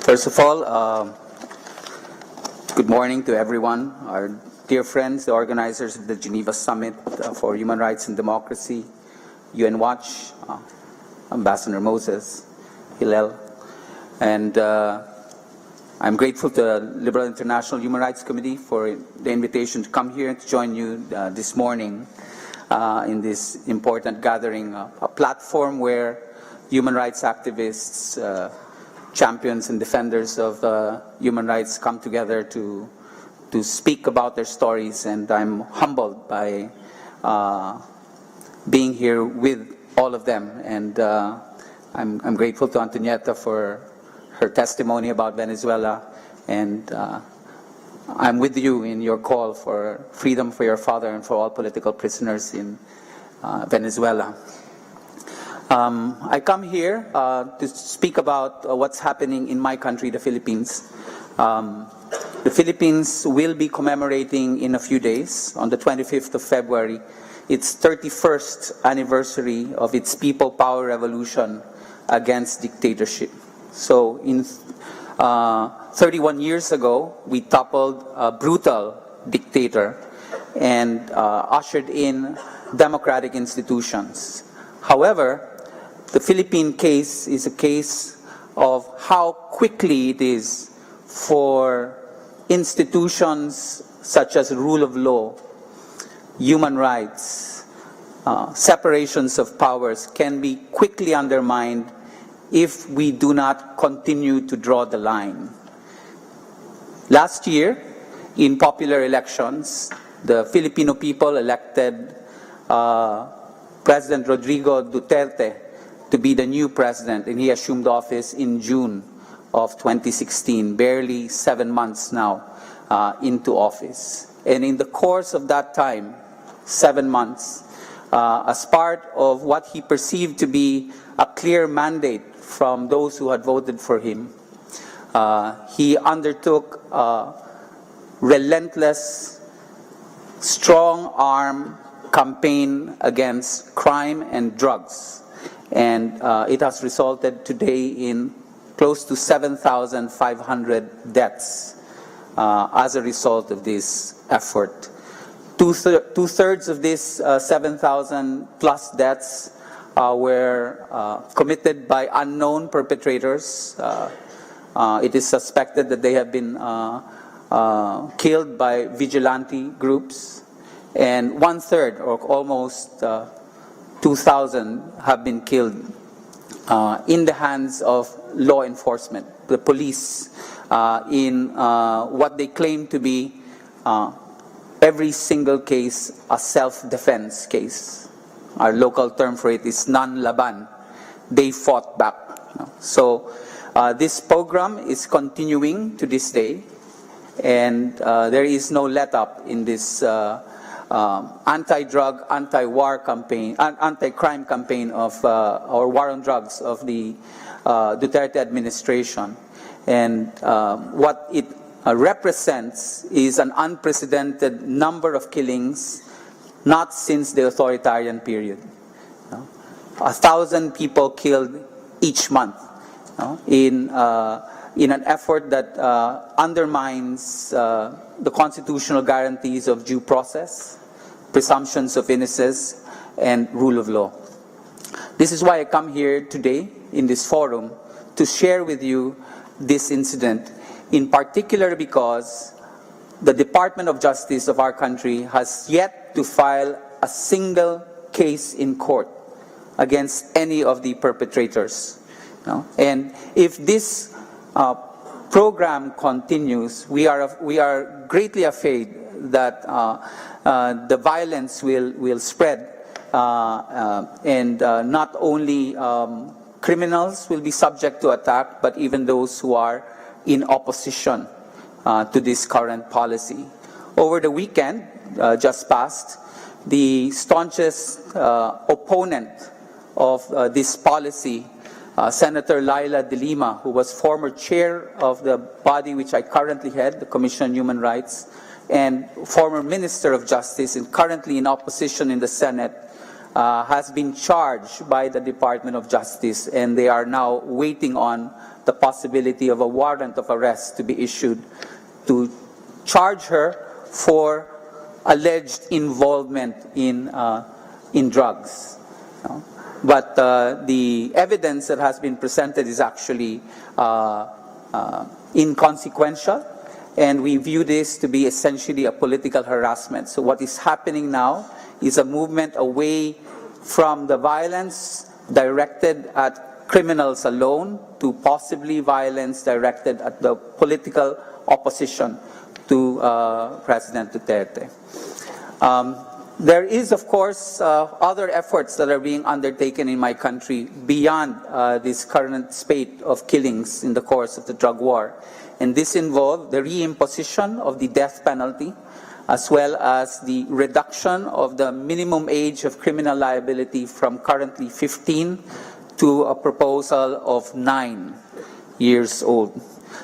First of all, good morning to everyone, our dear friends, the organizers of the Geneva Summit for Human Rights and Democracy, UN Watch, Ambassador Moses, Hillel, and I'm grateful to the Liberal International Human Rights Committee for the invitation to come here and to join you this morning in this important gathering, a platform where human rights activists, champions and defenders of human rights come together to speak about their stories, and I'm humbled by being here with all of them. And I'm grateful to Antonietta for her testimony about Venezuela, and I'm with you in your call for freedom for your father and for all political prisoners in Venezuela. I come here to speak about what's happening in my country, the Philippines. The Philippines will be commemorating in a few days, on the 25th of February, its 31st anniversary of its people power revolution against dictatorship. So in 31 years ago, we toppled a brutal dictator and ushered in democratic institutions. However, the Philippine case is a case of how quickly it is for institutions such as rule of law, human rights, separations of powers can be quickly undermined if we do not continue to draw the line. Last year, in popular elections, the Filipino people elected President Rodrigo Duterte to be the new president, and he assumed office in June of 2016, barely 7 months now into office. And in the course of that time, 7 months, as part of what he perceived to be a clear mandate from those who had voted for him, he undertook a relentless, strong-arm campaign against crime and drugs. And it has resulted today in close to 7,500 deaths as a result of this effort. Two-thirds of these 7,000 plus deaths were committed by unknown perpetrators. It is suspected that they have been killed by vigilante groups, and one-third, or almost 2,000, have been killed in the hands of law enforcement, the police, in what they claim to be every single case a self-defense case. Our local term for it is non-laban. They fought back. So this program is continuing to this day, and there is no let-up in this anti-drug, anti-war campaign, anti-crime campaign of, or war on drugs of the Duterte administration. And what it represents is an unprecedented number of killings, not since the authoritarian period. 1,000 people killed each month, in an effort that undermines the constitutional guarantees of due process, presumptions of innocence, and rule of law. This is why I come here today in this forum to share with you this incident, in particular because the Department of Justice of our country has yet to file a single case in court against any of the perpetrators. And if this program continues, we are greatly afraid that the violence will spread, and not only criminals will be subject to attack, but even those who are in opposition to this current policy. Over the weekend, just past, the staunchest opponent of this policy, Senator Laila de Lima, who was former chair of the body which I currently head, the Commission on Human Rights, and former Minister of Justice and currently in opposition in the Senate, has been charged by the Department of Justice, and they are now waiting on the possibility of a warrant of arrest to be issued to charge her for alleged involvement in drugs. But the evidence that has been presented is actually inconsequential, and we view this to be essentially a political harassment. So what is happening now is a movement away from the violence directed at criminals alone to possibly violence directed at the political opposition to President Duterte. There is, of course, other efforts that are being undertaken in my country beyond this current spate of killings in the course of the drug war. And this involved the reimposition of the death penalty, as well as the reduction of the minimum age of criminal liability from currently 15 to a proposal of 9 years old.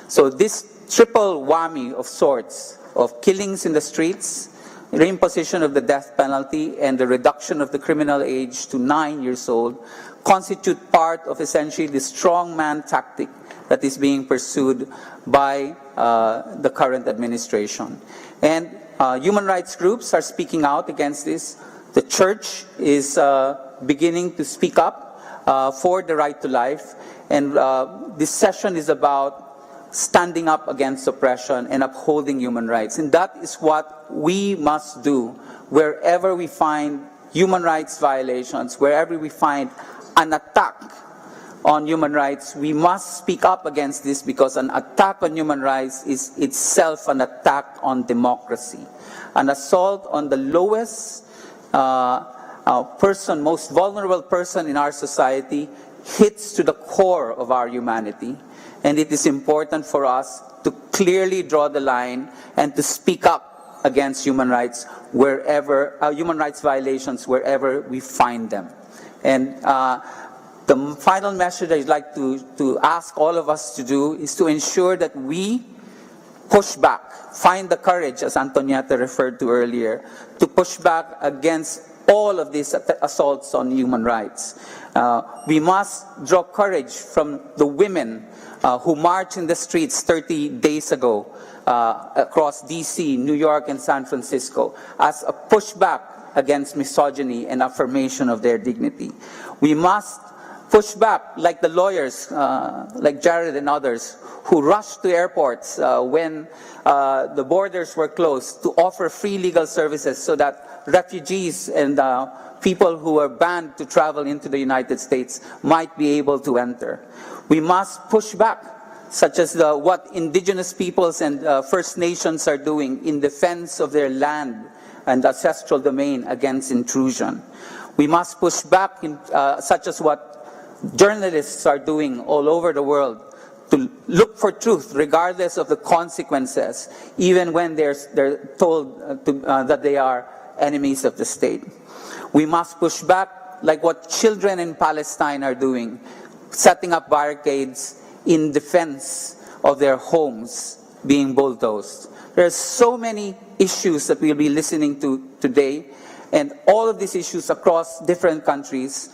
So this triple whammy of sorts of killings in the streets, reimposition of the death penalty, and the reduction of the criminal age to 9 years old constitute part of essentially the strongman tactic that is being pursued by the current administration. And human rights groups are speaking out against this. The church is beginning to speak up for the right to life. And this session is about standing up against oppression and upholding human rights. And that is what we must do wherever we find human rights violations, wherever we find an attack on human rights. We must speak up against this, because an attack on human rights is itself an attack on democracy. An assault on the lowest person, most vulnerable person in our society, hits to the core of our humanity. And it is important for us to clearly draw the line and to speak up against human rights wherever, human rights violations wherever we find them. And the final message I'd like to ask all of us to do is to ensure that we push back, find the courage, as Antonietta referred to earlier, to push back against all of these assaults on human rights. We must draw courage from the women who marched in the streets 30 days ago across DC, New York, and San Francisco as a pushback against misogyny and affirmation of their dignity. We must push back like the lawyers, like Jared and others, who rushed to airports when the borders were closed to offer free legal services so that refugees and people who are banned to travel into the United States might be able to enter. We must push back, such as what indigenous peoples and First Nations are doing in defense of their land and ancestral domain against intrusion. We must push back, such as what journalists are doing all over the world, to look for truth regardless of the consequences, even when they're told that they are enemies of the state. We must push back like what children in Palestine are doing, setting up barricades in defense of their homes being bulldozed. There are so many issues that we'll be listening to today, and all of these issues across different countries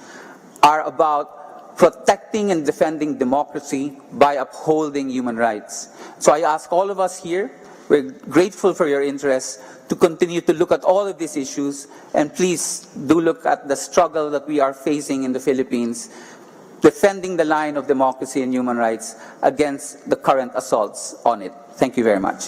are about protecting and defending democracy by upholding human rights. So I ask all of us here, we're grateful for your interest, to continue to look at all of these issues, and please do look at the struggle that we are facing in the Philippines, defending the line of democracy and human rights against the current assaults on it. Thank you very much.